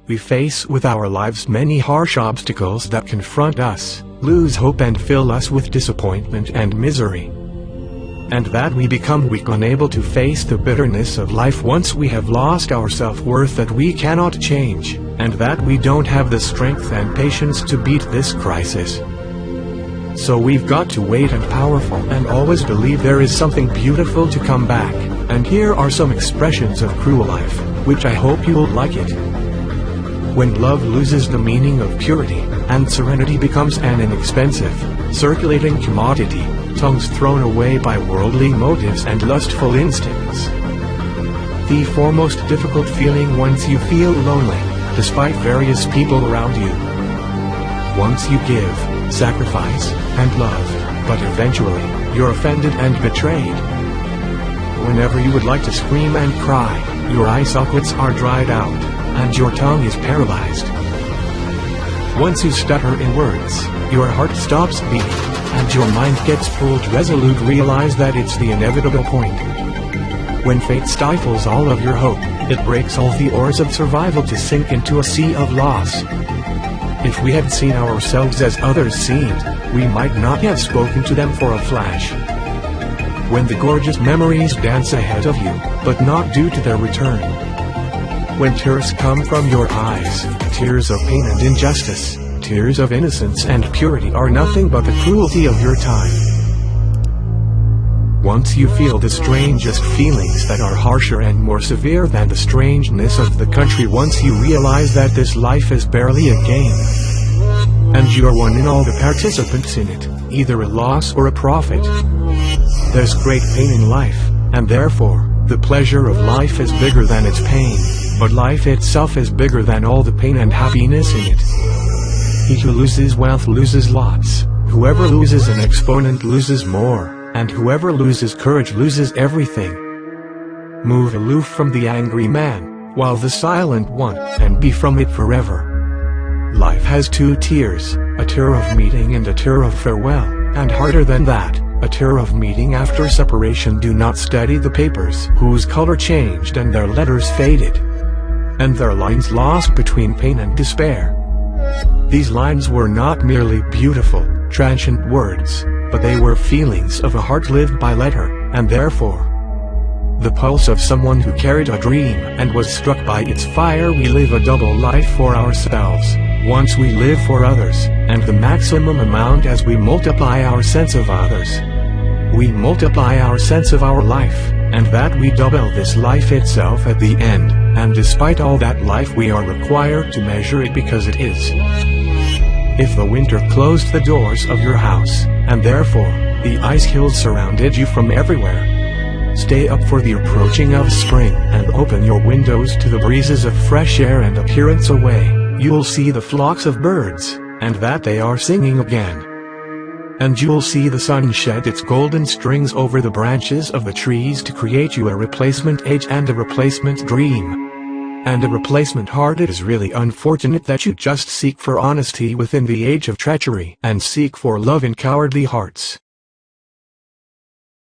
we face with our lives many harsh obstacles that confront us, lose hope and fill us with disappointment and misery. And that we become weak, unable to face the bitterness of life once we have lost our self-worth that we cannot change, and that we don't have the strength and patience to beat this crisis. So we've got to wait and powerful and always believe there is something beautiful to come back, and here are some expressions of cruel life, which I hope you'll like it. When love loses the meaning of purity, and serenity becomes an inexpensive, circulating commodity, tongues thrown away by worldly motives and lustful instincts. The foremost difficult feeling once you feel lonely, despite various people around you. Once you give, sacrifice, and love, but eventually, you're offended and betrayed. Whenever you would like to scream and cry, your eye sockets are dried out, and your tongue is paralyzed. Once you stutter in words, your heart stops beating, and your mind gets pulled resolute, realize that it's the inevitable point. When fate stifles all of your hope, it breaks all the oars of survival to sink into a sea of loss. If we had seen ourselves as others seemed, we might not have spoken to them for a flash. When the gorgeous memories dance ahead of you, but not due to their return. When tears come from your eyes, tears of pain and injustice, tears of innocence and purity are nothing but the cruelty of your time. Once you feel the strangest feelings that are harsher and more severe than the strangeness of the country, once you realize that this life is barely a game, and you're one in all the participants in it, either a loss or a profit. There's great pain in life, and therefore, the pleasure of life is bigger than its pain, but life itself is bigger than all the pain and happiness in it. He who loses wealth loses lots, whoever loses an exponent loses more, and whoever loses courage loses everything. Move aloof from the angry man, while the silent one, and be from it forever. Life has two tears, a tear of meeting and a tear of farewell, and harder than that, a tear of meeting after separation. Do not study the papers whose color changed and their letters faded, and their lines lost between pain and despair. These lines were not merely beautiful, transient words, but they were feelings of a heart lived by letter, and therefore the pulse of someone who carried a dream and was struck by its fire. We live a double life for ourselves. Once we live for others, and the maximum amount as we multiply our sense of others. We multiply our sense of our life, and that we double this life itself at the end, and despite all that life we are required to measure it because it is. If the winter closed the doors of your house, and therefore, the ice hills surrounded you from everywhere, stay up for the approaching of spring and open your windows to the breezes of fresh air and appearance away, you'll see the flocks of birds, and that they are singing again. And you'll see the sun shed its golden strings over the branches of the trees to create you a replacement age and a replacement dream. And a replacement heart. It is really unfortunate that you just seek for honesty within the age of treachery and seek for love in cowardly hearts.